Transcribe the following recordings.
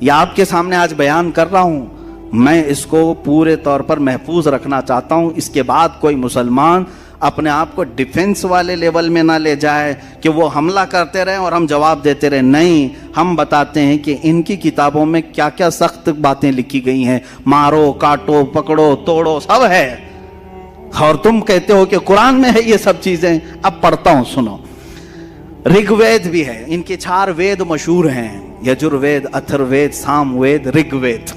یہ آپ کے سامنے آج بیان کر رہا ہوں، میں اس کو پورے طور پر محفوظ رکھنا چاہتا ہوں. اس کے بعد کوئی مسلمان اپنے آپ کو ڈیفنس والے لیول میں نہ لے جائے کہ وہ حملہ کرتے رہیں اور ہم جواب دیتے رہیں. نہیں، ہم بتاتے ہیں کہ ان کی کتابوں میں کیا کیا سخت باتیں لکھی گئی ہیں. مارو، کاٹو، پکڑو، توڑو، سب ہے. اور تم کہتے ہو کہ قرآن میں ہے یہ سب چیزیں. اب پڑھتا ہوں، سنو. رگ وید بھی ہے. ان کے 4 وید مشہور ہیں، یجروید، اتھروید، سام وید، رگ وید.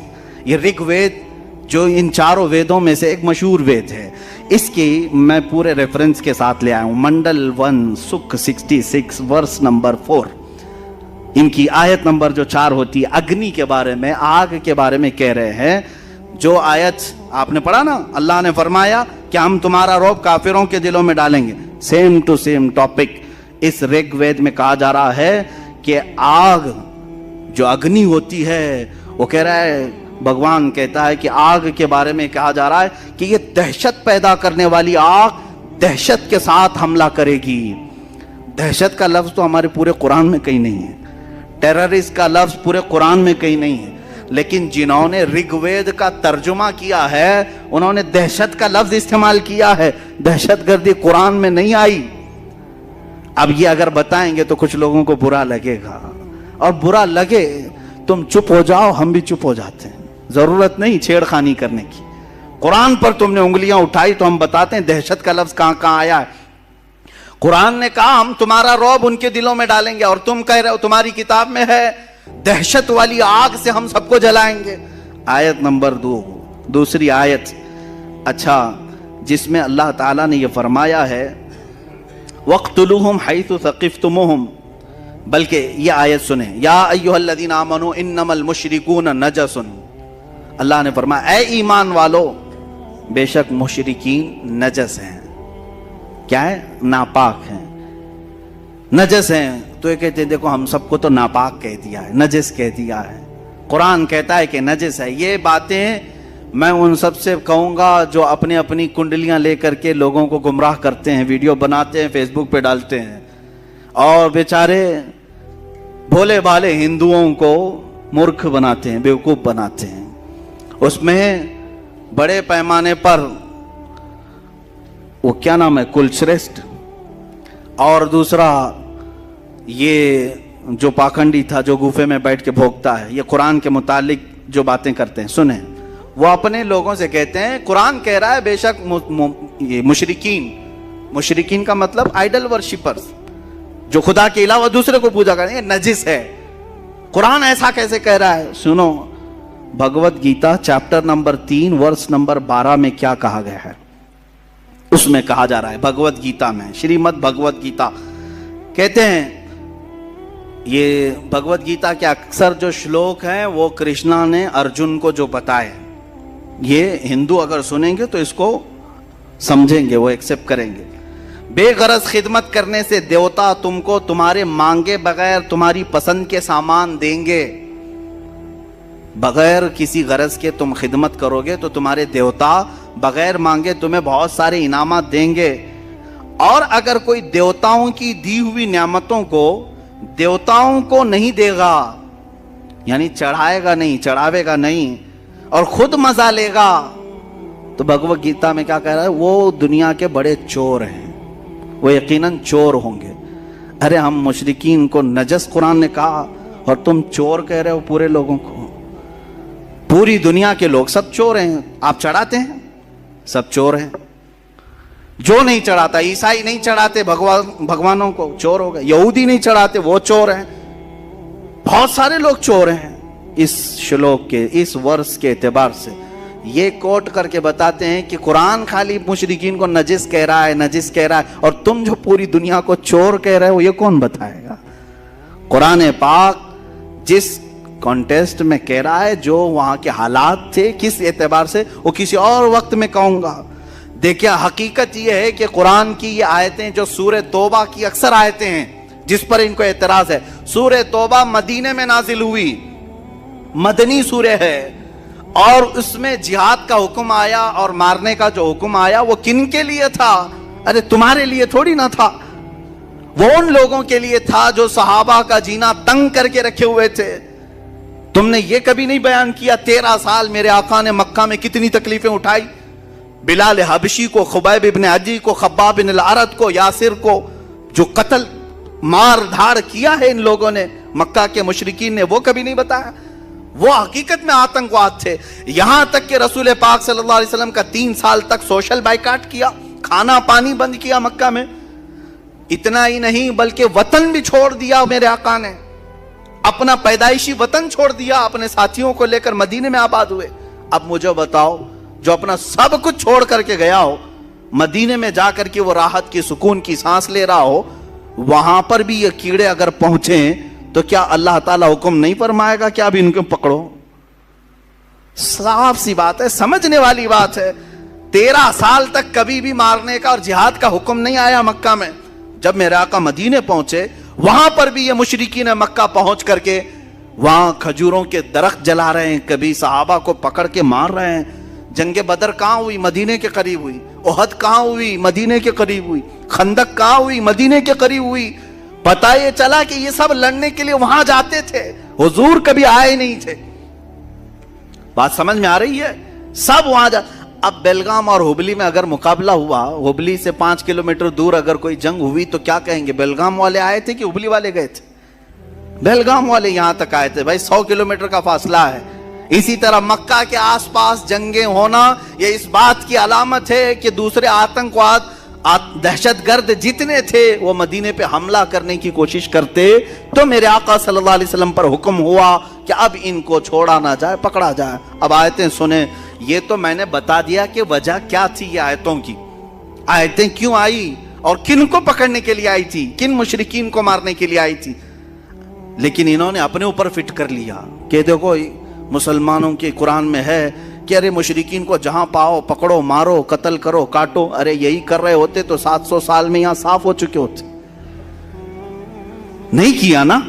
یہ رگ وید جو ان 4 ویدوں میں سے ایک مشہور وید ہے، اس کی میں پورے ریفرنس کے ساتھ لے آیا ہوں. منڈل 1 سکھ 66 ورس نمبر 4. ان کی آیت نمبر جو 4 ہوتی ہے، اگنی کے بارے میں، آگ کے بارے میں کہہ رہے ہیں. جو آیت آپ نے پڑھا نا، اللہ نے فرمایا کہ ہم تمہارا رعب کافروں کے دلوں میں ڈالیں گے. سیم ٹو سیم ٹاپک اس رگ وید میں کہا جا رہا ہے کہ آگ جو اگنی ہوتی ہے، وہ کہہ رہا ہے، بھگوان کہتا ہے کہ آگ کے بارے میں کہا جا رہا ہے کہ یہ دہشت پیدا کرنے والی آگ دہشت کے ساتھ حملہ کرے گی. دہشت کا لفظ تو ہمارے پورے قرآن میں کہیں نہیں ہے. ٹیررسٹ کا لفظ پورے قرآن میں کہیں نہیں ہے. لیکن جنہوں نے رگ وید کا ترجمہ کیا ہے، انہوں نے دہشت کا لفظ استعمال کیا ہے. دہشت گردی قرآن میں نہیں آئی. اب یہ اگر بتائیں گے تو کچھ لوگوں کو برا لگے گا، اور برا لگے تم چپ ہو جاؤ، ہم بھی چپ ہو جاتے ہیں. ضرورت نہیں چھیڑ خانی کرنے کی. قرآن پر تم نے انگلیاں اٹھائی تو ہم بتاتے ہیں دہشت کا لفظ کہاں کہاں آیا ہے. قرآن نے کہا ہم تمہارا رعب ان کے دلوں میں ڈالیں گے، اور تم کہہ رہے ہو تمہاری کتاب میں ہے دہشت والی آگ سے ہم سب کو جلائیں گے. آیت نمبر 2، دوسری آیت، اچھا، جس میں اللہ تعالیٰ نے یہ فرمایا ہے وَاقْتُلُوهُمْ حَيْثُ ثَقِفْتُمُوهُمْ. بلکہ یہ آیت سنیں، یا ایھا الذین آمنوا انما المشرکون نجس. اللہ نے فرمایا اے ایمان والو، بے شک مشرکین نجس ہیں. کیا ہے؟ ناپاک ہیں، نجس ہیں. تو یہ کہتے ہیں دیکھو ہم سب کو تو ناپاک کہہ دیا ہے، نجس کہہ دیا ہے. قرآن کہتا ہے کہ نجس ہے. یہ باتیں میں ان سب سے کہوں گا جو اپنی اپنی کنڈلیاں لے کر کے لوگوں کو گمراہ کرتے ہیں، ویڈیو بناتے ہیں، فیس بک پہ ڈالتے ہیں، اور بیچارے بھولے بھالے ہندوؤں کو مورکھ بناتے ہیں، بیوقوف بناتے ہیں. اس میں بڑے پیمانے پر وہ کیا نام ہے، کلشریسٹ، اور دوسرا یہ جو پاکھنڈی تھا جو گوفے میں بیٹھ کے بھوکتا ہے، یہ قرآن کے متعلق جو باتیں کرتے ہیں سنیں. وہ اپنے لوگوں سے کہتے ہیں قرآن کہہ رہا ہے بے شک یہ مشرکین کا مطلب آئیڈل ورشپرز، جو خدا کے علاوہ دوسرے کو پوجا کریں، یہ نجس ہے. قرآن ایسا کیسے کہہ رہا ہے؟ سنو، Bhagavad Gita chapter number 3 verse number 12 میں کیا کہا گیا ہے. اس میں کہا جا رہا ہے بھگوت گیتا میں، شریمد بھگوت گیتا کہتے ہیں، یہ بھگوت گیتا کے اکثر جو شلوک ہیں وہ کرشنا نے ارجن کو جو بتائے، یہ ہندو اگر سنیں گے تو اس کو سمجھیں گے، وہ ایکسپٹ کریں گے. بے غرض خدمت کرنے سے دیوتا تم کو تمہارے مانگے بغیر تمہاری پسند کے سامان دیں گے. بغیر کسی غرض کے تم خدمت کرو گے تو تمہارے دیوتا بغیر مانگے تمہیں بہت سارے انعامات دیں گے. اور اگر کوئی دیوتاؤں کی دی ہوئی نعمتوں کو دیوتاؤں کو نہیں دے گا، یعنی چڑھائے گا نہیں، چڑھاوے گا نہیں، اور خود مزہ لے گا، تو بھگوت گیتا میں کیا کہہ رہا ہے؟ وہ دنیا کے بڑے چور ہیں، وہ یقیناً چور ہوں گے. ارے ہم مشرکین کو نجس قرآن نے کہا اور تم چور کہہ رہے ہو پورے لوگوں کو. پوری دنیا کے لوگ سب چور ہیں. آپ چڑھاتے ہیں، سب چور ہیں. جو نہیں چڑھاتا، عیسائی نہیں چڑھاتے بھگوانوں کو، چور ہو گئے. یہودی نہیں چڑھاتے، وہ چور ہیں. بہت سارے لوگ چور ہیں. اس شلوک کے اس ورس کے اعتبار سے یہ کوٹ کر کے بتاتے ہیں کہ قرآن خالی مشرکین کو نجس کہہ رہا ہے، نجس کہہ رہا ہے، اور تم جو پوری دنیا کو چور کہہ رہے ہو یہ کون بتائے گا؟ قرآن پاک جس کانٹیسٹ میں کہہ رہا ہے، جو وہاں کے حالات تھے کس اعتبار سے، وہ کسی اور وقت میں کہوں گا. دیکھیں حقیقت یہ ہے کہ قرآن کی یہ آیتیں جو سورہ توبہ کی اکثر آیتیں ہیں جس پر ان کو اعتراض ہے، سورہ توبہ مدینے میں نازل ہوئی، مدنی سورہ ہے، اور اس میں جہاد کا حکم آیا اور مارنے کا جو حکم آیا وہ کن کے لیے تھا؟ ارے تمہارے لیے تھوڑی نہ تھا، وہ ان لوگوں کے لیے تھا جو صحابہ کا جینا تنگ کر کے رکھے ہوئے تھے. تم نے یہ کبھی نہیں بیان کیا 13 سال میرے آقا نے مکہ میں کتنی تکلیفیں اٹھائی؟ بلال حبشی کو، خبیب ابن عدی کو، خباب بن الارت کو، یاسر کو، جو قتل مار دھاڑ کیا ہے ان لوگوں نے مکہ کے مشرکین نے، وہ کبھی نہیں بتایا؟ وہ حقیقت میں آتنکواد تھے. یہاں تک کہ رسول پاک صلی اللہ علیہ وسلم کا 3 سال تک سوشل بائیکاٹ کیا، کھانا پانی بند کیا مکہ میں. اتنا ہی نہیں بلکہ وطن بھی چھوڑ دیا میرے آقا نے، اپنا پیدائشی وطن چھوڑ دیا، اپنے ساتھیوں کو لے کر مدینے میں آباد ہوئے. اب مجھے بتاؤ، جو اپنا سب کچھ چھوڑ کر کے گیا ہو، مدینے میں جا کر کے وہ راحت کی سکون کی سانس لے رہا ہو، وہاں پر بھی یہ کیڑے اگر پہنچیں تو کیا اللہ تعالیٰ حکم نہیں فرمائے گا کہ اب ان کو پکڑو؟ صاف سی بات ہے، سمجھنے والی بات ہے. 13 سال تک کبھی بھی مارنے کا اور جہاد کا حکم نہیں آیا مکہ میں. جب میرے آقا مدینے پہنچے، وہاں پر بھی یہ مشرکین مکہ پہنچ کر کے وہاں کھجوروں کے درخت جلا رہے ہیں، کبھی صحابہ کو پکڑ کے مار رہے ہیں. جنگ بدر کہاں ہوئی؟ مدینے کے قریب ہوئی. احد کہاں ہوئی؟ مدینے کے قریب ہوئی. خندق کہاں ہوئی؟ مدینے کے قریب ہوئی. پتہ یہ چلا کہ یہ سب لڑنے کے لیے وہاں جاتے تھے، حضور کبھی آئے نہیں تھے. بات سمجھ میں آ رہی ہے؟ سب وہاں اب بیلگام اور ہبلی میں اگر مقابلہ ہوا، ہبلی سے 5 کلومیٹر دور اگر کوئی جنگ ہوئی تو کیا کہیں گے؟ بیلگام والے آئے تھے کہ ہبلی والے گئے تھے؟ بیلگام والے یہاں تک آئے تھے. بھائی 100 کلومیٹر کا فاصلہ ہے. اسی طرح مکہ کے آس پاس جنگیں ہونا یہ اس بات کی علامت ہے کہ دوسرے آتنکواد دہشت گرد جتنے تھے وہ مدینے پہ حملہ کرنے کی کوشش کرتے. تو میرے آقا صلی اللہ علیہ وسلم پر حکم ہوا کہ اب ان کو چھوڑا نہ جائے، پکڑا جائے. اب آیتیں سنیں. یہ تو میں نے بتا دیا کہ وجہ کیا تھی یہ آیتوں کی، آیتیں کیوں آئی اور کن کو پکڑنے کے لیے آئی تھی، کن مشرکین کو مارنے کے لیے آئی تھی. لیکن انہوں نے اپنے اوپر فٹ کر لیا کہ دیکھو مسلمانوں کے قرآن میں ہے کہ ارے مشرکین کو جہاں پاؤ پکڑو، مارو، قتل کرو، کاٹو. ارے یہی کر رہے ہوتے تو 700 سال میں یہاں صاف ہو چکے ہوتے. نہیں کیا نا،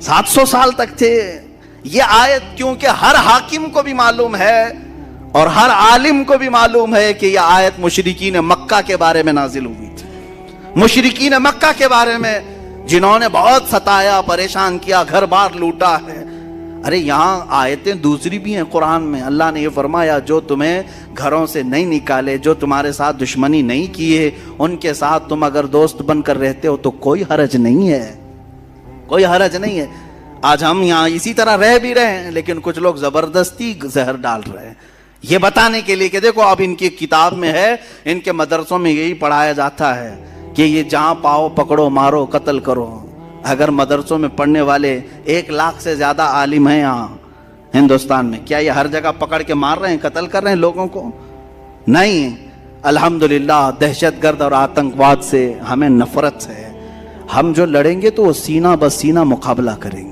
700 سال تک تھے. یہ آیت کیونکہ ہر حاکم کو بھی معلوم ہے اور ہر عالم کو بھی معلوم ہے کہ یہ آیت مشرکین مکہ کے بارے میں نازل ہوئی تھی. مشرکین مکہ کے بارے میں جنہوں نے بہت ستایا، پریشان کیا، گھر بار لوٹا ہے. ارے یہاں آیتیں دوسری بھی ہیں قرآن میں. اللہ نے یہ فرمایا جو تمہیں گھروں سے نہیں نکالے، جو تمہارے ساتھ دشمنی نہیں کیے، ان کے ساتھ تم اگر دوست بن کر رہتے ہو تو کوئی حرج نہیں ہے، کوئی حرج نہیں ہے. آج ہم یہاں اسی طرح رہ بھی رہے ہیں لیکن کچھ لوگ زبردستی زہر ڈال رہے ہیں یہ بتانے کے لیے کہ دیکھو اب ان کی کتاب میں ہے، ان کے مدرسوں میں یہی پڑھایا جاتا ہے کہ یہ جہاں پاؤ پکڑو، مارو، قتل کرو. اگر مدرسوں میں پڑھنے والے 1 لاکھ سے زیادہ عالم ہیں یہاں ہندوستان میں، کیا یہ ہر جگہ پکڑ کے مار رہے ہیں، قتل کر رہے ہیں لوگوں کو؟ نہیں. الحمدللہ دہشت گرد اور آتنکواد سے ہمیں نفرت ہے. ہم جو لڑیں گے تو وہ سینہ بسینہ مقابلہ کریں گے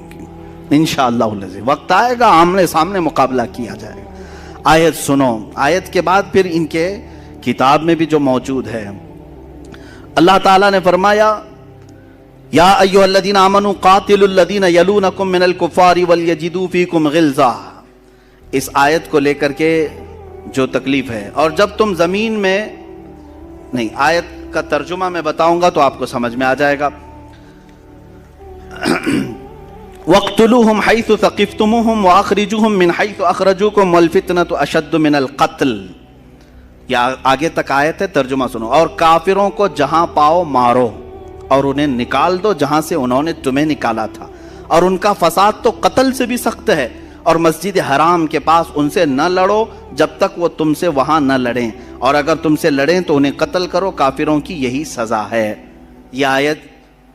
انشاءاللہ. وقت آئے گا آمنے سامنے مقابلہ کیا جائے گا. آیت سنو. آیت کے بعد پھر ان کے کتاب میں بھی جو موجود ہے، اللہ تعالیٰ نے فرمایا یا ایھا الذین آمنوا قاتلوا الذین یلونکم من الکفار ولیجدوا فیکم غلظہ. اس آیت کو لے کر کے جو تکلیف ہے، اور جب تم زمین میں نہیں، آیت کا ترجمہ میں بتاؤں گا تو آپ کو سمجھ میں آ جائے گا. وَاقْتُلُوهُمْ حَيْثُ ثَقِفْتُمُوهُمْ وَأَخْرِجُوهُمْ مِنْ حَيْثُ أَخْرَجُوكُمْ وَالْفِتْنَةُ أَشَدُّ مِنَ الْقَتْلِ. یا آگے تک آیت ہے، ترجمہ سنو. اور کافروں کو جہاں پاؤ مارو اور انہیں نکال دو جہاں سے انہوں نے تمہیں نکالا تھا. اور ان کا فساد تو قتل سے بھی سخت ہے. اور مسجد حرام کے پاس ان سے نہ لڑو جب تک وہ تم سے وہاں نہ لڑیں، اور اگر تم سے لڑیں تو انہیں قتل کرو. کافروں کی یہی سزا ہے. یہ آیت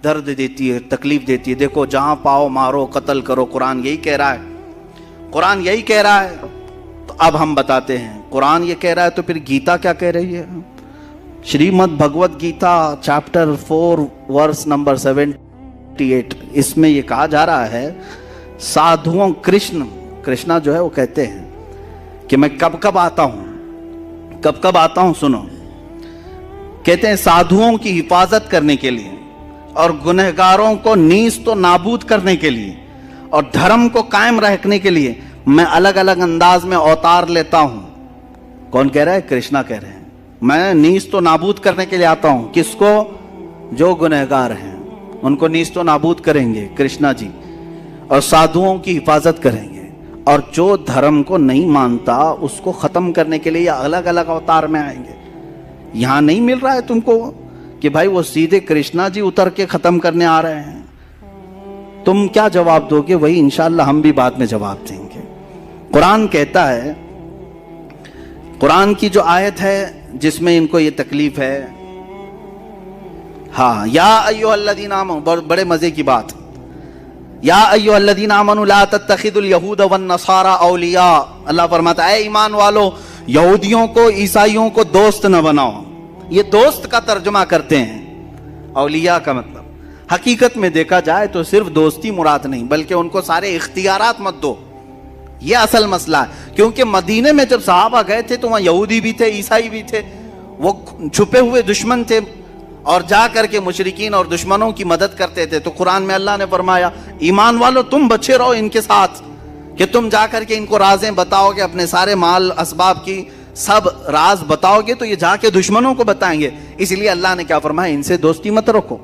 درد دیتی ہے، تکلیف دیتی ہے. دیکھو جہاں پاؤ مارو، قتل کرو، قرآن یہی کہہ رہا ہے. قرآن یہی کہہ رہا ہے. تو اب ہم بتاتے ہیں قرآن یہ کہہ رہا ہے تو پھر گیتا کیا کہہ رہی ہے؟ Shrimad Bhagavad Gita chapter 4 verse number 78، اس میں یہ کہا جا رہا ہے سادھوؤں، کرشنا جو ہے وہ کہتے ہیں کہ میں کب کب آتا ہوں سنو. کہتے ہیں سادھوؤں کی حفاظت کرنے کے لیے اور گنہگاروں کو نیست و نابود کرنے کے لیے اور دھرم کو قائم رکھنے کے لیے میں الگ الگ انداز میں اوتار لیتا ہوں. کون کہہ رہا ہے؟ کرشنا کہہ رہے ہیں. میں نیست و نابود کرنے کے لیے آتا ہوں. کس کو؟ جو گنہگار ہیں ان کو نیست و نابود کریں گے کرشنا جی. اور سادھوؤں کی حفاظت کریں گے، اور جو دھرم کو نہیں مانتا اس کو ختم کرنے کے لیے یہ الگ الگ اوتار میں آئیں گے۔ یہاں نہیں مل رہا ہے تم کو کہ بھائی وہ سیدھے کرشنا جی اتر کے ختم کرنے آ رہے ہیں، تم کیا جواب دو گے؟ وہی انشاءاللہ ہم بھی بعد میں جواب دیں گے۔ قرآن کہتا ہے، قرآن کی جو آیت ہے جس میں ان کو یہ تکلیف ہے، ہاں، یا ایھا الذین آمنوا، بڑے مزے کی بات، یا ایھا الذین آمنوا لا تتخذوا اليہود والنصارى اولیاء، اللہ فرماتا ہے اے ایمان والو یہودیوں کو عیسائیوں کو دوست نہ بناؤ۔ یہ دوست کا ترجمہ کرتے ہیں، اولیاء کا مطلب حقیقت میں دیکھا جائے تو صرف دوستی مراد نہیں، بلکہ ان کو سارے اختیارات مت دو، یہ اصل مسئلہ ہے۔ کیونکہ مدینے میں جب صحابہ گئے تھے تو وہاں یہودی بھی تھے، عیسائی بھی تھے، وہ چھپے ہوئے دشمن تھے اور جا کر کے مشرکین اور دشمنوں کی مدد کرتے تھے۔ تو قرآن میں اللہ نے فرمایا ایمان والو تم بچے رہو ان کے ساتھ، کہ تم جا کر کے ان کو رازیں بتاؤ گے، اپنے سارے مال اسباب کی سب راز بتاؤ گے تو یہ جا کے دشمنوں کو بتائیں گے۔ اس لیے اللہ نے کیا فرمایا، ان سے دوستی مت رکھو،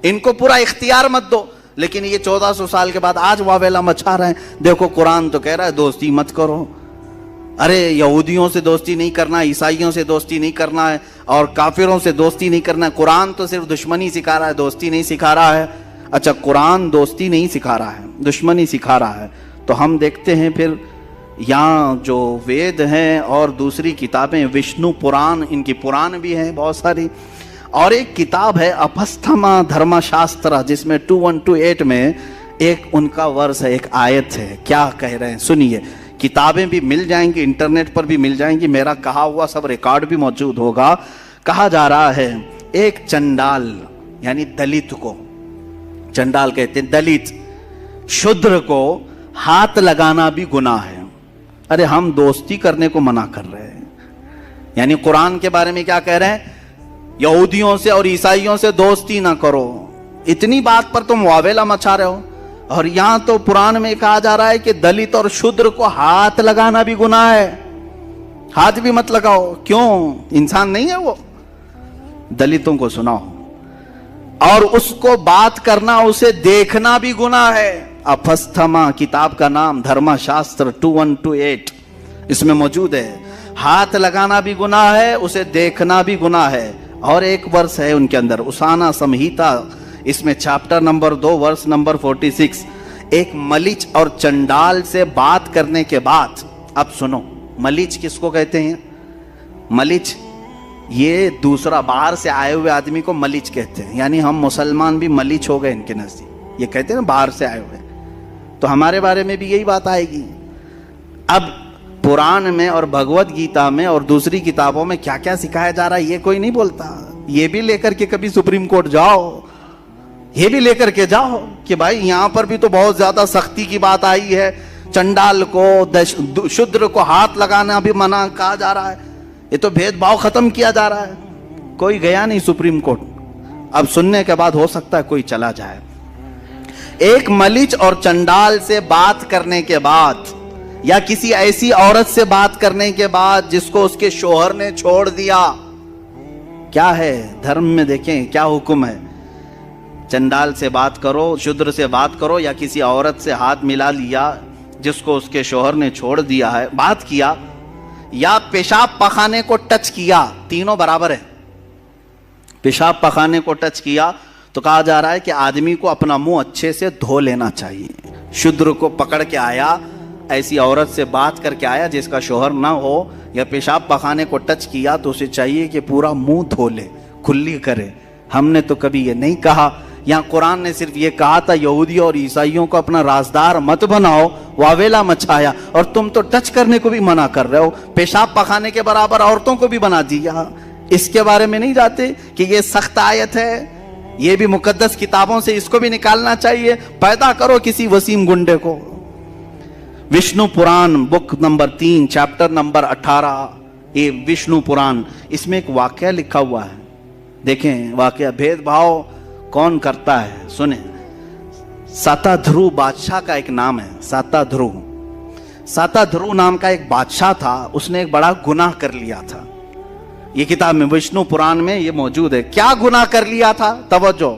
ان کو پورا اختیار مت دو۔ لیکن یہ 1400 سال کے بعد آج واویلا مچا رہے ہیں۔ دیکھو قرآن تو کہہ رہا ہے دوستی مت کرو، ارے یہودیوں سے دوستی نہیں کرنا، عیسائیوں سے دوستی نہیں کرنا ہے، اور کافروں سے دوستی نہیں کرنا ہے۔ قرآن تو صرف دشمنی سکھا رہا ہے، دوستی نہیں سکھا رہا ہے۔ اچھا، قرآن دوستی نہیں سکھا رہا ہے، دشمنی سکھا رہا ہے، تو ہم دیکھتے ہیں پھر یہاں جو وید ہیں اور دوسری کتابیں، وشنو پران، ان کی پران بھی ہیں بہت ساری، اور ایک کتاب ہے اپستھما دھرما شاسترا، جس میں 2128 میں ایک ان کا ورس ہے، ایک آیت ہے۔ کیا کہہ رہے ہیں سنیے، کتابیں بھی مل جائیں گی، انٹرنیٹ پر بھی مل جائیں گی، میرا کہا ہوا سب ریکارڈ بھی موجود ہوگا۔ کہا جا رہا ہے ایک چنڈال یعنی دلت کو، چنڈال کہتے ہیں دلت، شودر کو ہاتھ لگانا بھی گناہ ہے۔ ارے ہم دوستی کرنے کو منع کر رہے ہیں، یعنی قرآن کے بارے میں کیا کہہ رہے ہیں، یہودیوں سے اور عیسائیوں سے دوستی نہ کرو، اتنی بات پر تم واویلا مچا رہے ہو۔ اور یہاں تو قرآن میں کہا جا رہا ہے کہ دلت اور شودر کو ہاتھ لگانا بھی گناہ ہے، ہاتھ بھی مت لگاؤ۔ کیوں؟ انسان نہیں ہے وہ؟ دلتوں کو سناؤ، اور اس کو بات کرنا، اسے دیکھنا بھی گناہ ہے۔ اپستھما کتاب کا نام، دھرما شاستر 2128 اس میں موجود ہے۔ ہاتھ لگانا بھی گناہ ہے، اسے دیکھنا بھی گناہ ہے۔ اور ایک ورس ہے ان کے اندر، اسانا سمہیتا، اس میں چیپٹر نمبر 2 ورس نمبر 46، ایک ملیچ اور چنڈال سے بات کرنے کے بعد، اب سنو، ملیچ کس کو کہتے ہیں؟ ملیچ یہ دوسرا باہر سے آئے ہوئے آدمی کو ملیچ کہتے ہیں، یعنی ہم مسلمان بھی ملیچ ہو گئے ان کے نزدیک، یہ کہتے ہیں نا باہر سے آئے ہوئے، تو ہمارے بارے میں بھی یہی بات آئے گی۔ اب قرآن میں اور بھگوت گیتا میں اور دوسری کتابوں میں کیا کیا سکھایا جا رہا ہے یہ کوئی نہیں بولتا۔ یہ بھی لے کر کے کبھی سپریم کورٹ جاؤ، یہ بھی لے کر کے جاؤ کہ بھائی یہاں پر بھی تو بہت زیادہ سختی کی بات آئی ہے، چنڈال کو، شودر کو ہاتھ لگانا بھی منع کہا جا رہا ہے، یہ تو بھید بھاؤ ختم کیا جا رہا ہے۔ کوئی گیا نہیں سپریم کورٹ، اب سننے کے بعد ہو سکتا ہے کوئی چلا جائے۔ ایک ملیچ اور چنڈال سے بات کرنے کے بعد، یا کسی ایسی عورت سے بات کرنے کے بعد جس کو اس کے شوہر نے چھوڑ دیا، کیا ہے دھرم میں؟ دیکھیں کیا حکم ہے، چنڈال سے بات کرو، شودر سے بات کرو، یا کسی عورت سے ہاتھ ملا لیا جس کو اس کے شوہر نے چھوڑ دیا ہے، بات کیا، یا پیشاب پخانے کو ٹچ کیا، تینوں برابر ہے۔ پیشاب پخانے کو ٹچ کیا تو کہا جا رہا ہے کہ آدمی کو اپنا منہ اچھے سے دھو لینا چاہیے۔ شودر کو پکڑ کے آیا، ایسی عورت سے بات کر کے آیا جس کا شوہر نہ ہو، یا پیشاب پخانے کو ٹچ کیا تو اسے چاہیے کہ پورا منہ دھو لے، کھلی کرے۔ ہم نے تو کبھی یہ نہیں کہا، یہاں قرآن نے صرف یہ کہا تھا یہودیوں اور عیسائیوں کو اپنا رازدار مت بناؤ، واویلا مچایا، اور تم تو ٹچ کرنے کو بھی منع کر رہے ہو، پیشاب پخانے کے برابر عورتوں کو بھی بنا دیا۔ اس کے بارے میں نہیں جاتے کہ یہ سخت آیت ہے، یہ بھی مقدس کتابوں سے اس کو بھی نکالنا چاہیے۔ پیدا کرو کسی وسیم گنڈے کو۔ وشنو پران بک نمبر 3 چیپٹر نمبر 18، یہ وشنو پران، اس میں ایک واقعہ لکھا ہوا ہے، دیکھیں واقعہ، بھید بھاؤ کون کرتا ہے سنیں۔ ساتا دھرو بادشاہ کا ایک نام ہے، ساتا دھرو۔ ساتا دھرو نام کا ایک بادشاہ تھا، اس نے ایک بڑا گناہ کر لیا تھا۔ یہ کتاب میں وشنو پران میں یہ موجود ہے، کیا گناہ کر لیا تھا؟ توجہ،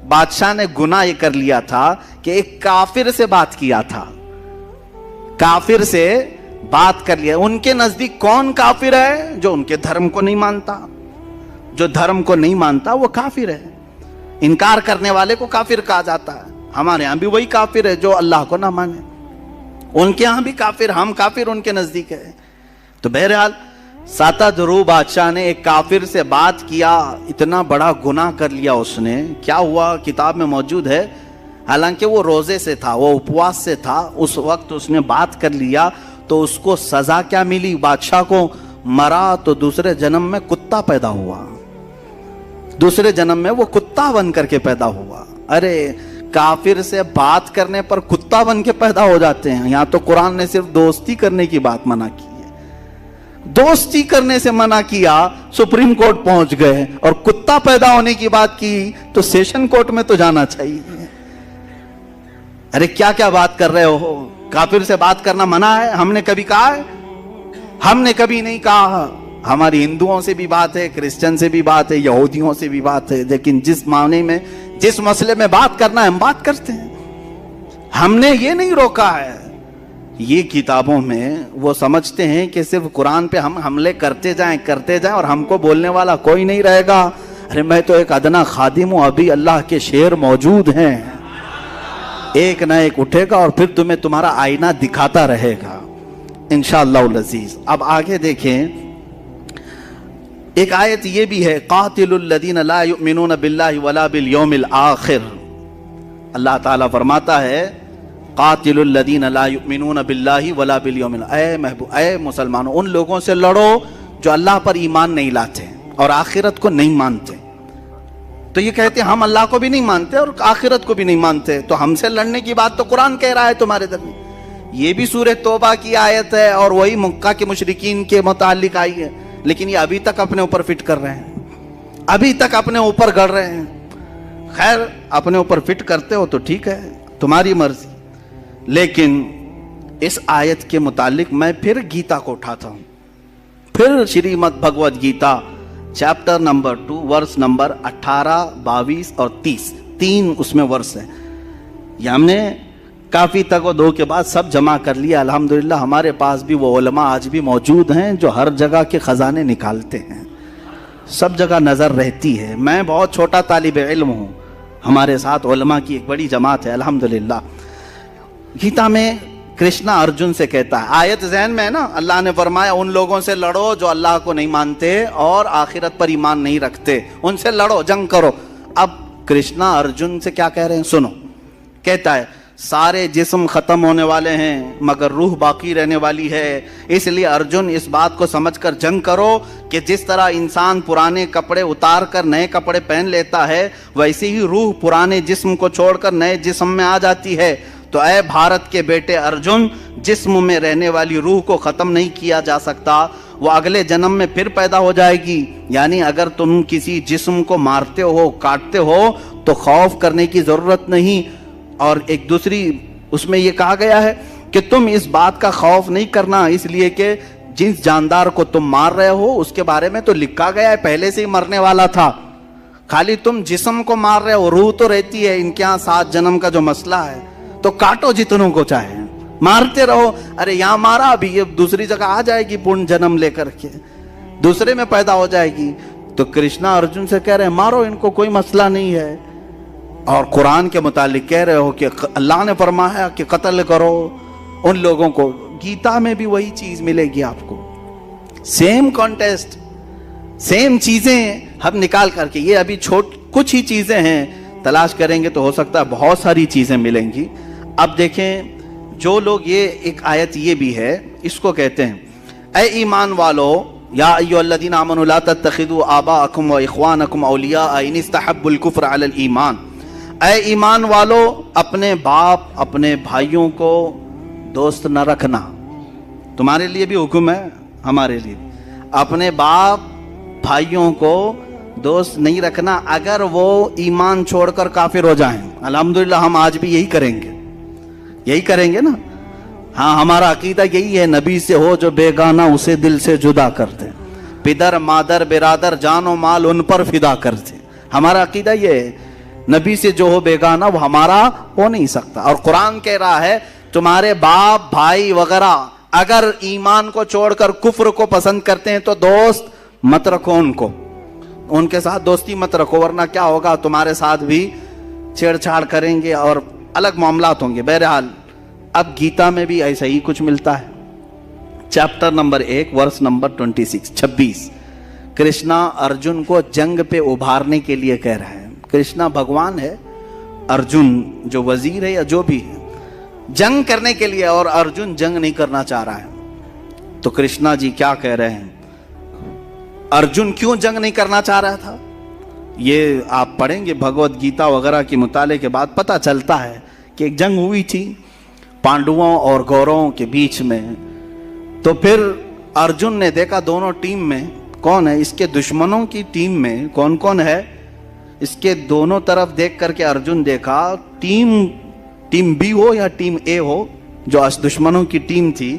بادشاہ نے گناہ یہ کر لیا تھا کہ ایک کافر سے بات کیا تھا، کافر سے بات کر لیا. ان کے نزدیک کون کافر ہے؟ جو ان کے دھرم کو نہیں مانتا. جو دھرم کو نہیں مانتا وہ کافر ہے. انکار کرنے والے کو کافر کہا جاتا ہے. ہمارے ہاں بھی وہی کافر ہے جو اللہ کو نہ مانے. ان کے ہاں بھی کافر، ہم کافر ان کے نزدیک ہے. تو بہرحال ساتادرو بادشاہ نے ایک کافر سے بات کیا، اتنا بڑا گناہ کر لیا اس نے. کیا ہوا کتاب میں موجود ہے، حالانکہ وہ روزے سے تھا، وہ اپواس سے تھا، اس وقت اس نے بات کر لیا تو اس کو سزا کیا ملی؟ بادشاہ کو مرا تو دوسرے جنم میں کتا پیدا ہوا، دوسرے جنم میں وہ کتا بن کر کے پیدا ہوا. ارے کافر سے بات کرنے پر کتا بن کے پیدا ہو جاتے ہیں. یہاں تو قرآن نے صرف دوستی کرنے کی بات منع کی ہے، دوستی کرنے سے منع کیا، سپریم کورٹ پہنچ گئے، اور کتا پیدا ہونے کی بات کی تو سیشن کورٹ میں تو جانا چاہیے. ارے کیا کیا بات کر رہے ہو؟ کافر سے بات کرنا منع ہے؟ ہم نے کبھی کہا ہے؟ ہم نے کبھی نہیں کہا. ہماری ہندوؤں سے بھی بات ہے، کرسچن سے بھی بات ہے، یہودیوں سے بھی بات ہے، لیکن جس معنی میں، جس مسئلے میں بات کرنا ہے ہم بات کرتے ہیں. ہم نے یہ نہیں روکا ہے. یہ کتابوں میں وہ سمجھتے ہیں کہ صرف قرآن پہ ہم حملے کرتے جائیں اور ہم کو بولنے والا کوئی نہیں رہے گا. ارے میں تو ایک ادنا خادم ہوں، ابھی اللہ کے شعر موجود ہیں، ایک نہ ایک اٹھے گا اور پھر تمہیں تمہارا آئینہ دکھاتا رہے گا انشاءاللہ العزیز. اب آگے دیکھیں، ایک آیت یہ بھی ہے، قاتل الذین لا یؤمنون باللہ ولا بالیوم الآخر. اللہ تعالیٰ فرماتا ہے قاتل الذین لا یؤمنون باللہ ولا بالیوم الآخر. اے مسلمانوں، ان لوگوں سے لڑو جو اللہ پر ایمان نہیں لاتے اور آخرت کو نہیں مانتے. تو یہ کہتے ہیں ہم اللہ کو بھی نہیں مانتے اور آخرت کو بھی نہیں مانتے، تو ہم سے لڑنے کی بات تو قرآن کہہ رہا ہے تمہارے درمیان. یہ بھی سورہ توبہ کی آیت ہے اور وہی مکہ کے مشرکین کے متعلق آئی ہے، لیکن یہ ابھی تک اپنے اوپر فٹ کر رہے ہیں، ابھی تک اپنے اوپر گڑ رہے ہیں. خیر اپنے اوپر فٹ کرتے ہو تو ٹھیک ہے، تمہاری مرضی. لیکن اس آیت کے متعلق میں پھر گیتا کو اٹھاتا ہوں، پھر Shrimad Bhagavad Gita chapter number 2 verse number 18، 22 اور 30، 3 اس میں ورس ہیں. یہ ہم نے کافی تک و دو کے بعد سب جمع کر لیا. الحمدللہ ہمارے پاس بھی وہ علماء آج بھی موجود ہیں جو ہر جگہ کے خزانے نکالتے ہیں، سب جگہ نظر رہتی ہے. میں بہت چھوٹا طالب علم ہوں، ہمارے ساتھ علماء کی ایک بڑی جماعت ہے الحمدللہ. گیتا میں کرشنا ارجن سے کہتا ہے، آیت ذہن میں ہے نا، اللہ نے فرمایا ان لوگوں سے لڑو جو اللہ کو نہیں مانتے اور آخرت پر ایمان نہیں رکھتے، ان سے لڑو، جنگ کرو. اب کرشنا ارجن سے کیا کہہ رہے ہیں سنو. کہتا ہے سارے جسم ختم ہونے والے ہیں مگر روح باقی رہنے والی ہے، اس لیے ارجن اس بات کو سمجھ کر جنگ کرو کہ جس طرح انسان پرانے کپڑے اتار کر نئے کپڑے پہن لیتا ہے، ویسے ہی روح پرانے جسم کو چھوڑ کر نئے جسم میں آ جاتی ہے. تو اے بھارت کے بیٹے ارجن، جسم میں رہنے والی روح کو ختم نہیں کیا جا سکتا، وہ اگلے جنم میں پھر پیدا ہو جائے گی. یعنی اگر تم کسی جسم کو مارتے ہو، کاٹتے ہو تو خوف کرنے کی ضرورت نہیں. اور ایک دوسری اس میں یہ کہا گیا ہے کہ تم اس بات کا خوف نہیں کرنا، اس لیے کہ جس جاندار کو تم مار رہے ہو اس کے بارے میں تو لکھا گیا ہے پہلے سے ہی مرنے والا تھا، خالی تم جسم کو مار رہے ہو، روح تو رہتی ہے. ان کے یہاں 7 جنم کا جو مسئلہ ہے، تو کاٹو جتنوں کو چاہے، مارتے رہو. ارے یہاں مارا، ابھی یہ دوسری جگہ آ جائے گی پورن جنم لے کر کے، دوسرے میں پیدا ہو جائے گی. تو کرشنا ارجن سے کہہ رہے ہیں مارو ان کو، کوئی مسئلہ نہیں ہے. اور قرآن کے متعلق کہہ رہے ہو کہ اللہ نے فرمایا کہ قتل کرو ان لوگوں کو. گیتا میں بھی وہی چیز ملے گی آپ کو، سیم کانٹیسٹ، سیم چیزیں ہم نکال کر کے. یہ ابھی کچھ ہی چیزیں ہیں، تلاش کریں گے تو ہو سکتا ہے بہت ساری چیزیں ملیں گی. اب دیکھیں جو لوگ، یہ ایک آیت یہ بھی ہے، اس کو کہتے ہیں اے ایمان والو، یا ایھا الذین آمنوا لا تتخذوا آباءکم واخوانکم اولیاء ان استحبوا الکفر علی الایمان. اے ایمان والو، اپنے باپ اپنے بھائیوں کو دوست نہ رکھنا. تمہارے لیے بھی حکم ہے، ہمارے لیے. اپنے باپ بھائیوں کو دوست نہیں رکھنا اگر وہ ایمان چھوڑ کر کافر ہو جائیں. الحمدللہ ہم آج بھی یہی کریں گے، یہی کریں گے نا. ہاں ہمارا عقیدہ یہی ہے، نبی سے ہو جو بیگانہ اسے دل سے جدا کر دے، پدر مادر برادر جان و مال ان پر فدا کر دے. ہمارا عقیدہ یہ ہے نبی سے جو ہو بیگانہ وہ ہمارا ہو نہیں سکتا. اور قرآن کہہ رہا ہے تمہارے باپ بھائی وغیرہ اگر ایمان کو چھوڑ کر کفر کو پسند کرتے ہیں تو دوست مت رکھو ان کو, ان کے ساتھ دوستی مت رکھو, ورنہ کیا ہوگا تمہارے ساتھ بھی چھیڑ چھاڑ کریں گے اور الگ معاملات ہوں گے. بہرحال اب گیتا میں بھی ایسا ہی کچھ ملتا ہے. Chapter number 1 verse number 26 Krishna Arjun کو جنگ پہ ابھارنے کے لیے کہہ رہا ہے. کرشنا بھگوان ہے, ارجن جو وزیر ہے یا جو بھی ہے جنگ کرنے کے لیے, اور ارجن جنگ نہیں کرنا چاہ رہا ہے. تو کرشنا جی کیا کہہ رہے ہیں, ارجن کیوں جنگ نہیں کرنا چاہ رہا تھا؟ یہ آپ پڑھیں گے بھگوت گیتا وغیرہ کے مطالعے کے بعد پتہ چلتا ہے کہ ایک جنگ ہوئی تھی پانڈووں اور گوروں کے بیچ میں. تو پھر ارجن نے دیکھا دونوں ٹیم میں کون ہے, اس کے دشمنوں کی ٹیم میں کون کون ہے. اس کے دونوں طرف دیکھ کر کے ارجن دیکھا ٹیم بی ہو یا ٹیم اے ہو, جو دشمنوں کی ٹیم تھی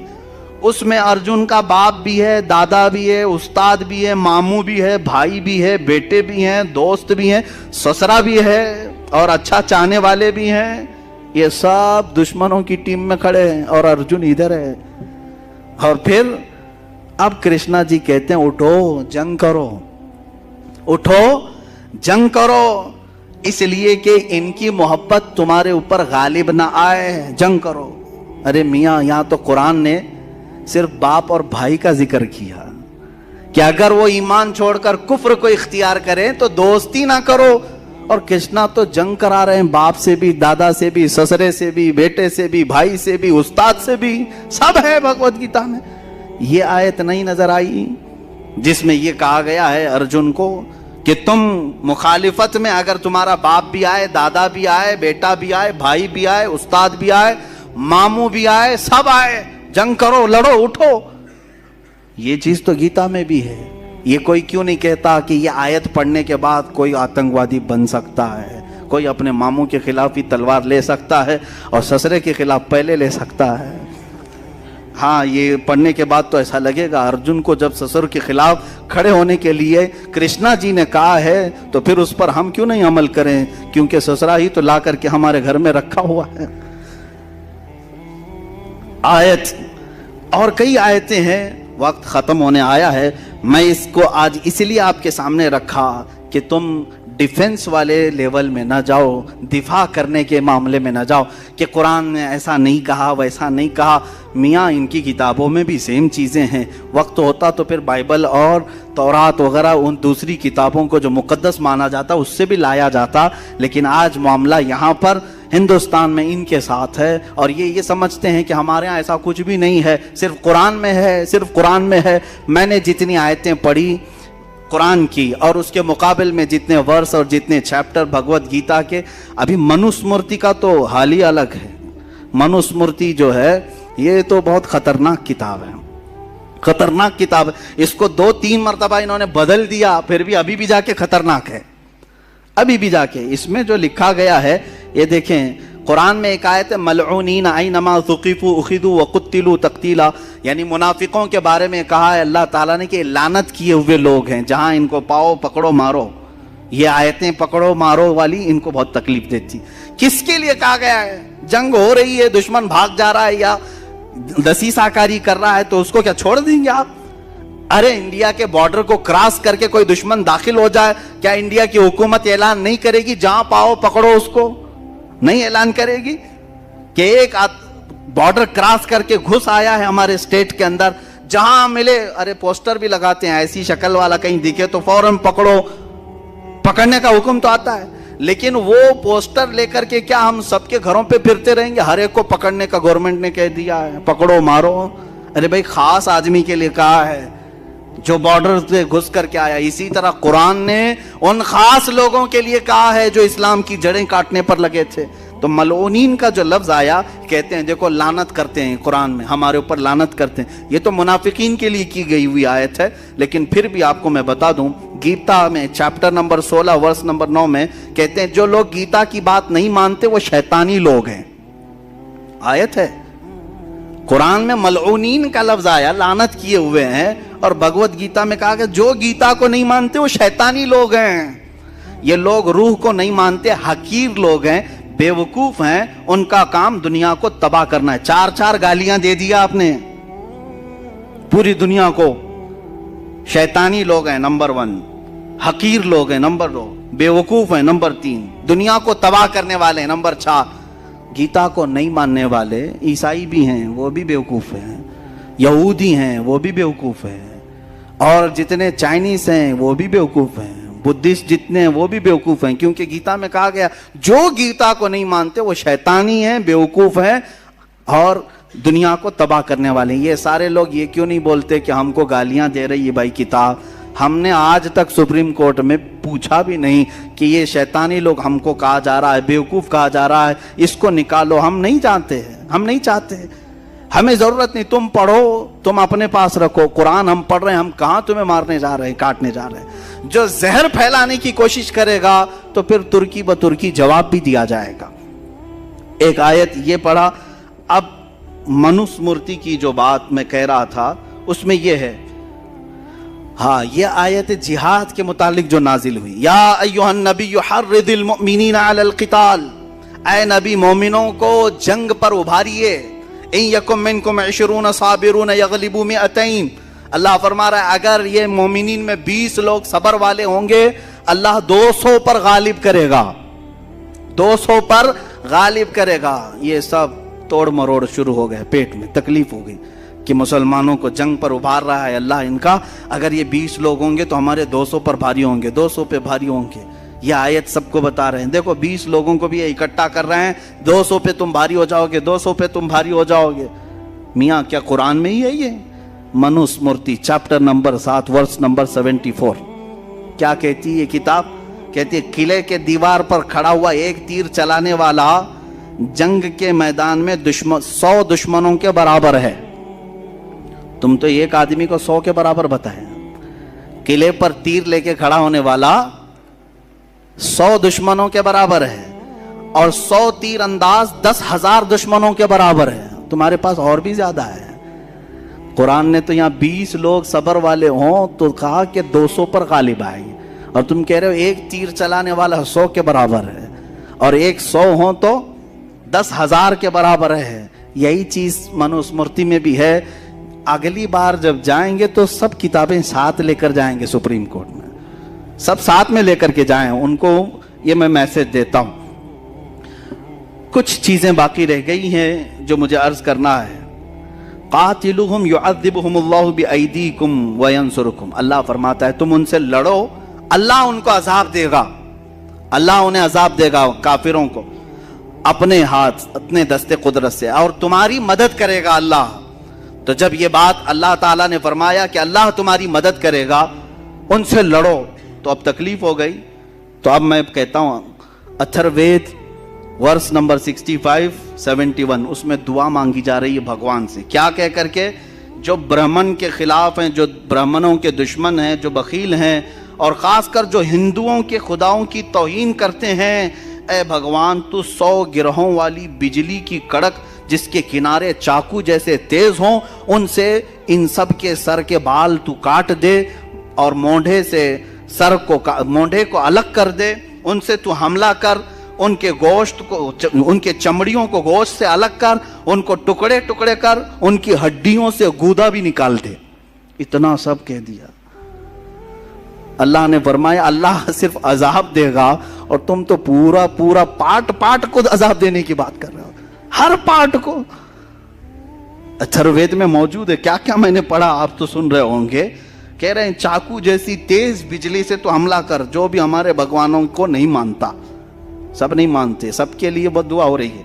اس میں ارجن کا باپ بھی ہے, دادا بھی ہے, استاد بھی ہے, ماموں بھی ہے, بھائی بھی ہے, بیٹے بھی ہیں, دوست بھی ہیں, سسرا بھی ہے اور اچھا چاہنے والے بھی ہیں. یہ سب دشمنوں کی ٹیم میں کھڑے ہیں اور ارجن ادھر ہے. اور پھر اب کرشنا جی کہتے ہیں اٹھو جنگ کرو, اٹھو جنگ کرو, اس لیے کہ ان کی محبت تمہارے اوپر غالب نہ آئے, جنگ کرو. ارے میاں یہاں تو قرآن نے صرف باپ اور بھائی کا ذکر کیا کہ اگر وہ ایمان چھوڑ کر کفر کو اختیار کریں تو دوستی نہ کرو. اور کرشنا تو جنگ کرا رہے ہیں باپ سے بھی, دادا سے بھی, سسرے سے بھی, بیٹے سے بھی, بھائی سے بھی, استاد سے بھی, سب ہے بھگوت گیتا میں. یہ آیت نہیں نظر آئی جس میں یہ کہا گیا ہے ارجن کو کہ تم مخالفت میں اگر تمہارا باپ بھی آئے, دادا بھی آئے, بیٹا بھی آئے, بھائی بھی آئے, استاد بھی آئے, ماموں بھی آئے, سب آئے, جنگ کرو, لڑو, اٹھو. یہ چیز تو گیتا میں بھی ہے. یہ کوئی کیوں نہیں کہتا کہ یہ آیت پڑھنے کے بعد کوئی آتنکوادی بن سکتا ہے, کوئی اپنے ماموں کے خلاف ہی تلوار لے سکتا ہے اور سسرے کے خلاف پہلے لے سکتا ہے. ہاں یہ پڑھنے کے بعد تو ایسا لگے گا ارجن کو جب سسر کے خلاف کھڑے ہونے کے لیے کرشنا جی نے کہا ہے تو پھر اس پر ہم کیوں نہیں عمل کریں, کیونکہ سسرا ہی تو لا کر کے ہمارے گھر میں رکھا ہوا ہے. آیت اور کئی آیتیں ہیں, وقت ختم ہونے آیا ہے. میں اس کو آج اس لیے آپ کے سامنے رکھا کہ تم ڈیفنس والے لیول میں نہ جاؤ, دفاع کرنے کے معاملے میں نہ جاؤ کہ قرآن نے ایسا نہیں کہا ویسا نہیں کہا. میاں ان کی کتابوں میں بھی سیم چیزیں ہیں. وقت ہوتا تو پھر بائبل اور تورات وغیرہ ان دوسری کتابوں کو جو مقدس مانا جاتا اس سے بھی لایا جاتا, لیکن آج معاملہ یہاں پر ہندوستان میں ان کے ساتھ ہے اور یہ سمجھتے ہیں کہ ہمارے ہاں ایسا کچھ بھی نہیں ہے, صرف قرآن میں ہے, صرف قرآن میں ہے. میں نے جتنی آیتیں پڑھی قرآن کی اور اس کے مقابل میں جتنے ورس اور جتنے چیپٹر بھگوت گیتا کے, ابھی منوسمرتی کا تو حال ہی الگ ہے. منوسمرتی جو ہے یہ تو بہت خطرناک کتاب ہے, خطرناک کتاب ہے. اس کو 2-3 مرتبہ انہوں نے بدل دیا, پھر بھی ابھی بھی جا کے خطرناک ہے, ابھی بھی جا کے. اس میں جو لکھا گیا ہے یہ دیکھیں, قرآن میں ایک آیت ہے ملعونین اینما ثقفوا اخذوا وقتلوا تقتیلا, یعنی منافقوں کے بارے میں کہا ہے اللہ تعالیٰ نے کہ لعنت کیے ہوئے لوگ ہیں, جہاں ان کو پاؤ پکڑو مارو. یہ آیتیں پکڑو مارو والی ان کو بہت تکلیف دیتی. کس کے لیے کہا گیا ہے؟ جنگ ہو رہی ہے, دشمن بھاگ جا رہا ہے یا دسیسہ کاری کر رہا ہے تو اس کو کیا چھوڑ دیں گے آپ؟ ارے انڈیا کے بارڈر کو کراس کر کے کوئی دشمن داخل ہو جائے, کیا انڈیا کی حکومت اعلان نہیں کرے گی جہاں پاؤ پکڑو اس کو؟ نہیں اعلان کرے گی کہ ایک بارڈر کراس کر کے گھس آیا ہے ہمارے اسٹیٹ کے اندر, جہاں ملے ارے پوسٹر بھی لگاتے ہیں, ایسی شکل والا کہیں دکھے تو فوراً پکڑو, پکڑنے کا حکم تو آتا ہے. لیکن وہ پوسٹر لے کر کے کیا ہم سب کے گھروں پہ پھرتے رہیں گے؟ ہر ایک کو پکڑنے کا گورنمنٹ نے کہہ دیا ہے, پکڑو مارو. ارے بھائی خاص آدمی کے لیے کہا ہے جو بارڈر سے گھس کر کے آیا. اسی طرح قرآن نے ان خاص لوگوں کے لیے کہا ہے جو اسلام کی جڑیں کاٹنے پر لگے تھے. تو ملعونین کا جو لفظ آیا, کہتے ہیں دیکھو لعنت کرتے ہیں قرآن میں, ہمارے اوپر لعنت کرتے ہیں. یہ تو منافقین کے لیے کی گئی ہوئی آیت ہے, لیکن پھر بھی آپ کو میں بتا دوں گیتا میں چیپٹر نمبر 16 ورس نمبر 9 میں کہتے ہیں جو لوگ گیتا کی بات نہیں مانتے وہ شیطانی لوگ ہیں. آیت ہے قرآن میں ملعونین کا لفظ آیا, لعنت کیے ہوئے ہیں, اور بھگوت گیتا میں کہا کہ جو گیتا کو نہیں مانتے وہ شیطانی لوگ ہیں. یہ لوگ روح کو نہیں مانتے، حقیر لوگ ہیں، بیوقوف ہیں، ان کا کام دنیا کو تباہ کرنا ہے۔ چار چار گالیاں دے دیا آپ نے پوری دنیا کو۔ شیطانی لوگ ہیں نمبر 1، حقیر لوگ ہیں نمبر 2، بیوقوف ہیں نمبر 3، دنیا کو تباہ کرنے والے ہیں نمبر 4۔ گیتا کو نہیں ماننے والے عیسائی بھی ہیں، وہ بھی بیوقوف ہیں، یہودی ہیں وہ بھی بیوقوف ہیں، اور جتنے چائنیز ہیں وہ بھی بیوقوف ہیں، بدھسٹ جتنے ہیں وہ بھی بیوقوف ہیں، کیونکہ گیتا میں کہا گیا جو گیتا کو نہیں مانتے وہ شیطانی ہیں، بیوقوف ہیں اور دنیا کو تباہ کرنے والے ہیں۔ یہ سارے لوگ یہ کیوں نہیں بولتے کہ ہم کو گالیاں دے رہی ہے بھائی کتاب؟ ہم نے آج تک سپریم کورٹ میں پوچھا بھی نہیں کہ یہ شیطانی لوگ ہم کو کہا جا رہا ہے، بیوقوف کہا جا رہا ہے، اس کو نکالو۔ ہم نہیں جانتے ہیں، ہم نہیں چاہتے، ہمیں ضرورت نہیں۔ تم پڑھو، تم اپنے پاس رکھو، قرآن ہم پڑھ رہے ہیں، ہم کہاں تمہیں مارنے جا رہے ہیں، کاٹنے جا رہے ہیں۔ جو زہر پھیلانے کی کوشش کرے گا تو پھر ترکی بترکی جواب بھی دیا جائے گا۔ ایک آیت یہ پڑھا۔ اب منوس مورتی کی جو بات میں کہہ رہا تھا اس میں یہ ہے، ہاں یہ آیت جہاد کے متعلق جو نازل ہوئی، یا ایھا النبی حرض المؤمنین علی القتال، اے نبی مومنوں کو جنگ پر ابھاریے۔ ان یکم منکم 20 صابرون یغلبوا 200، اللہ فرما رہا ہے اگر یہ مومنین میں 20 لوگ صبر والے ہوں گے اللہ 200 پر غالب کرے گا، 200 پر غالب کرے گا۔ یہ سب توڑ مروڑ شروع ہو گئے، پیٹ میں تکلیف ہو گئی کہ مسلمانوں کو جنگ پر ابھار رہا ہے اللہ ان کا، اگر یہ 20 لوگ ہوں گے تو ہمارے 200 پر بھاری ہوں گے، 200 پہ بھاری ہوں گے۔ یہ آیت سب کو بتا رہے ہیں، دیکھو 20 لوگوں کو بھی یہ اکٹھا کر رہے ہیں، 200 پہ تم بھاری ہو جاؤ گے، 200 پہ تم بھاری ہو جاؤ گے۔ میاں کیا قرآن میں ہی ہے یہ؟ منوس مورتی چیپٹر نمبر 7 ورس نمبر 74 کیا کہتی ہے یہ کتاب؟ کہتی ہے قلعے کے دیوار پر کھڑا ہوا ایک تیر چلانے والا جنگ کے میدان میں 100 دشمنوں کے برابر ہے۔ تم تو ایک آدمی کو 100 کے برابر بتائے، قلعے پر تیر لے کے کھڑا ہونے والا 100 دشمنوں کے برابر ہے، اور 100 تیر انداز 10,000 دشمنوں کے برابر ہے۔ تمہارے پاس اور بھی زیادہ ہے۔ قرآن نے تو یہاں 20 لوگ صبر والے ہوں تو کہا کہ 200 پر غالب آئیں گے، اور تم کہہ رہے ہو ایک تیر چلانے والا 100 کے برابر ہے، اور ایک 100 ہوں تو 10,000 کے برابر ہے۔ یہی چیز منوس مورتی میں بھی ہے۔ اگلی بار جب جائیں گے تو سب کتابیں ساتھ لے کر جائیں گے سپریم کورٹ میں، سب ساتھ میں لے کر کے جائیں، ان کو یہ میں میسج دیتا ہوں۔ کچھ چیزیں باقی رہ گئی ہیں جو مجھے عرض کرنا ہے۔ قاتلوہم یعذبہم اللہ بایدیکم وینصرکم، اللہ فرماتا ہے تم ان سے لڑو، اللہ ان کو عذاب دے گا، اللہ انہیں عذاب دے گا کافروں کو اپنے ہاتھ اپنے دستے قدرت سے، اور تمہاری مدد کرے گا اللہ۔ تو جب یہ بات اللہ تعالیٰ نے فرمایا کہ اللہ تمہاری مدد کرے گا، ان سے لڑو، تو اب تکلیف ہو گئی۔ تو اب میں کہتا ہوں اتھروید ورس نمبر 65-71 اس میں دعا مانگی جا رہی ہے بھگوان سے، کیا کہہ کر کے؟ جو برہمن کے خلاف ہیں، جو برہمنوں کے دشمن ہیں، جو بخیل ہیں، اور خاص کر جو ہندوؤں کے خداؤں کی توہین کرتے ہیں، اے بھگوان تو 100 گرہوں والی بجلی کی کڑک جس کے کنارے چاقو جیسے تیز ہوں، ان سے ان سب کے سر کے بال تو کاٹ دے، اور مونڈے سے مونڈے کو الگ کر دے، ان سے تو حملہ کر، ان کے گوشت کو، ان کے چمڑیوں کو گوشت سے الگ کر، ان کو ٹکڑے ٹکڑے کر، ان کی ہڈیوں سے گودا بھی نکال دے۔ اتنا سب کہہ دیا۔ اللہ نے فرمایا اللہ صرف عذاب دے گا، اور تم تو پورا پارٹ کو عذاب دینے کی بات کر رہے ہو، ہر پارٹ کو۔ اتھروید میں موجود ہے، کیا کیا میں نے پڑھا آپ تو سن رہے ہوں گے۔ کہہ رہے ہیں چاقو جیسی تیز بجلی سے تو حملہ کر، جو بھی ہمارے بھگوانوں کو نہیں مانتا، سب نہیں مانتے، سب کے لیے بد دعا ہو رہی ہے۔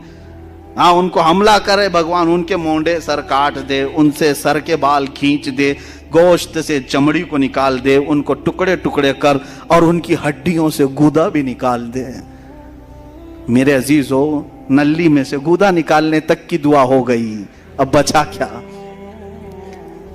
ہاں ان کو حملہ کرے بھگوان، ان کے مونڈے سر کاٹ دے، ان سے سر کے بال کھینچ دے، گوشت سے چمڑی کو نکال دے، ان کو ٹکڑے ٹکڑے کر، اور ان کی ہڈیوں سے گودا بھی نکال دے۔ میرے عزیزو، نلی میں سے گودا نکالنے تک کی دعا ہو گئی، اب بچا کیا؟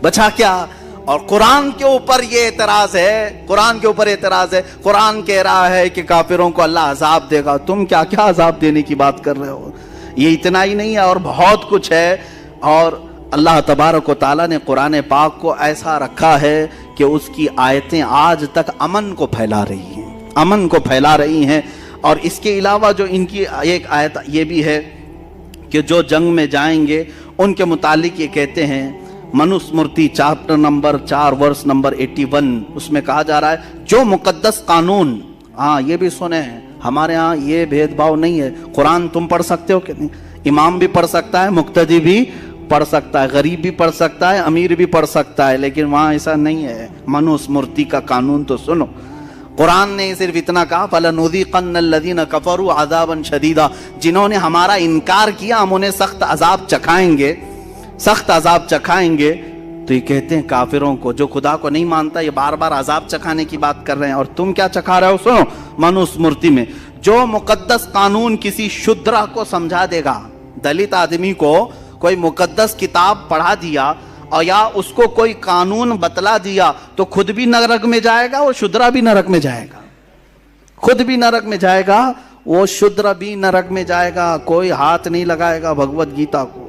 بچا کیا؟ اور قرآن کے اوپر یہ اعتراض ہے، قرآن کے اوپر اعتراض ہے۔ قرآن کہہ رہا ہے کہ کافروں کو اللہ عذاب دے گا، تم کیا کیا عذاب دینے کی بات کر رہے ہو؟ یہ اتنا ہی نہیں ہے، اور بہت کچھ ہے۔ اور اللہ تبارک و تعالیٰ نے قرآن پاک کو ایسا رکھا ہے کہ اس کی آیتیں آج تک امن کو پھیلا رہی ہیں، امن کو پھیلا رہی ہیں۔ اور اس کے علاوہ جو ان کی ایک آیت یہ بھی ہے کہ جو جنگ میں جائیں گے ان کے متعلق یہ کہتے ہیں، Manusmriti chapter number 4 verse number 81، اس میں کہا جا رہا ہے جو مقدس قانون، ہاں یہ بھی سنیں ہیں، ہمارے ہاں یہ بھید بھاؤ نہیں ہے، قرآن تم پڑھ سکتے ہو کہ نہیں، امام بھی پڑھ سکتا ہے، مقتدی بھی پڑھ سکتا ہے، غریب بھی پڑھ سکتا ہے، امیر بھی پڑھ سکتا ہے، لیکن وہاں ایسا نہیں ہے۔ منوسمرتی کا قانون تو سنو، قرآن نے صرف اتنا کہا فَلَنُذِيقَنَّ الَّذِينَ كَفَرُوا عَذَابًا شَدِيدًا، جنہوں نے ہمارا انکار کیا ہم انہیں سخت عذاب چکھائیں گے، سخت عذاب چکھائیں گے۔ تو یہ کہتے ہیں کافروں کو، جو خدا کو نہیں مانتا، یہ بار بار عذاب چکھانے کی بات کر رہے ہیں، اور تم کیا چکھا رہے ہو؟ سنو، منوسمرتی میں جو مقدس قانون کسی شودرا کو سمجھا دے گا، دلت آدمی کو کوئی مقدس کتاب پڑھا دیا اور یا اس کو کوئی قانون بتلا دیا تو خود بھی نرک میں جائے گا، وہ شودرا بھی نرک میں جائے گا، خود بھی نرک میں جائے گا، وہ شودرا بھی نرک میں جائے گا، کوئی ہاتھ نہیں لگائے گا بھگوت گیتا کو۔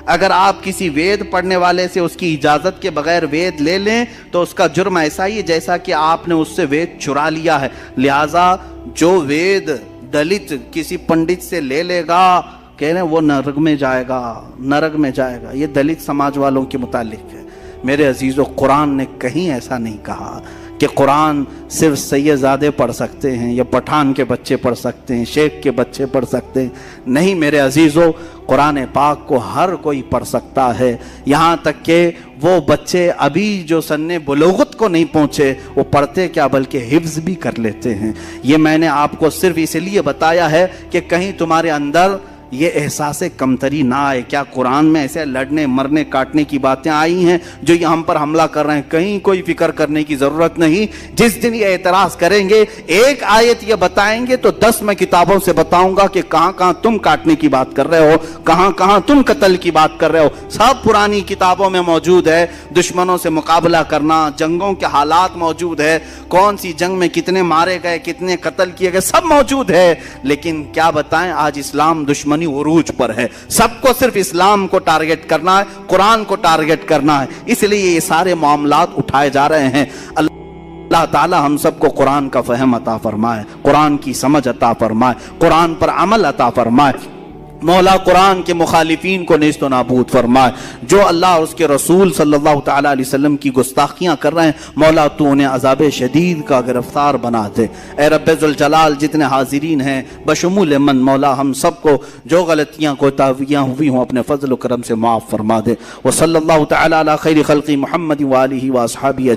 اگر آپ کسی وید پڑھنے والے سے اس کی اجازت کے بغیر وید لے لیں تو اس کا جرم ایسا ہی ہے جیسا کہ آپ نے اس سے وید چرا لیا ہے۔ لہٰذا جو وید دلت کسی پنڈت سے لے لے گا، کہہ رہے ہیں وہ نرک میں جائے گا، نرک میں جائے گا۔ یہ دلت سماج والوں کے متعلق ہے۔ میرے عزیزو، قرآن نے کہیں ایسا نہیں کہا کہ قرآن صرف سیدزادے پڑھ سکتے ہیں یا پٹھان کے بچے پڑھ سکتے ہیں، شیخ کے بچے پڑھ سکتے ہیں۔ نہیں میرے عزیزو، قرآن پاک کو ہر کوئی پڑھ سکتا ہے، یہاں تک کہ وہ بچے ابھی جو سن بلوغت کو نہیں پہنچے، وہ پڑھتے کیا بلکہ حفظ بھی کر لیتے ہیں۔ یہ میں نے آپ کو صرف اس لیے بتایا ہے کہ کہیں تمہارے اندر یہ احساس کمتری نہ آئے۔ کیا قرآن میں ایسے لڑنے مرنے کاٹنے کی باتیں آئی ہیں جو یہ ہم پر حملہ کر رہے ہیں؟ کہیں کوئی فکر کرنے کی ضرورت نہیں۔ جس دن یہ اعتراض کریں گے، ایک آیت یہ بتائیں گے تو 10 میں کتابوں سے بتاؤں گا کہ کہاں کہاں تم کاٹنے کی بات کر رہے ہو، کہاں کہاں تم قتل کی بات کر رہے ہو۔ سب پرانی کتابوں میں موجود ہے، دشمنوں سے مقابلہ کرنا، جنگوں کے حالات موجود ہے، کون سی جنگ میں کتنے مارے گئے، کتنے قتل کیے گئے، سب موجود ہے۔ لیکن کیا بتائیں، آج اسلام دشمنی عروج پر ہے۔ سب کو صرف اسلام کو ٹارگٹ کرنا ہے، قرآن کو ٹارگٹ کرنا ہے، اس لیے یہ سارے معاملات اٹھائے جا رہے ہیں۔ اللہ تعالی ہم سب کو قرآن کا فہم عطا فرمائے، قرآن کی سمجھ عطا فرمائے، قرآن پر عمل عطا فرمائے۔ مولا قرآن کے مخالفین کو نیست و نابود فرمائے، جو اللہ اور اس کے رسول صلی اللہ تعالیٰ علیہ وسلم کی گستاخیاں کر رہے ہیں، مولا تو انہیں عذاب شدید کا گرفتار بنا دے۔ اے رب ذوالجلال، جتنے حاضرین ہیں بشمول من، مولا ہم سب کو جو غلطیاں کوتاہیاں ہوئی ہوں اپنے فضل و کرم سے معاف فرما دے۔ وصلی اللہ تعالیٰ علی خیر خلق محمد وآلہ واصحابہ اجمعین۔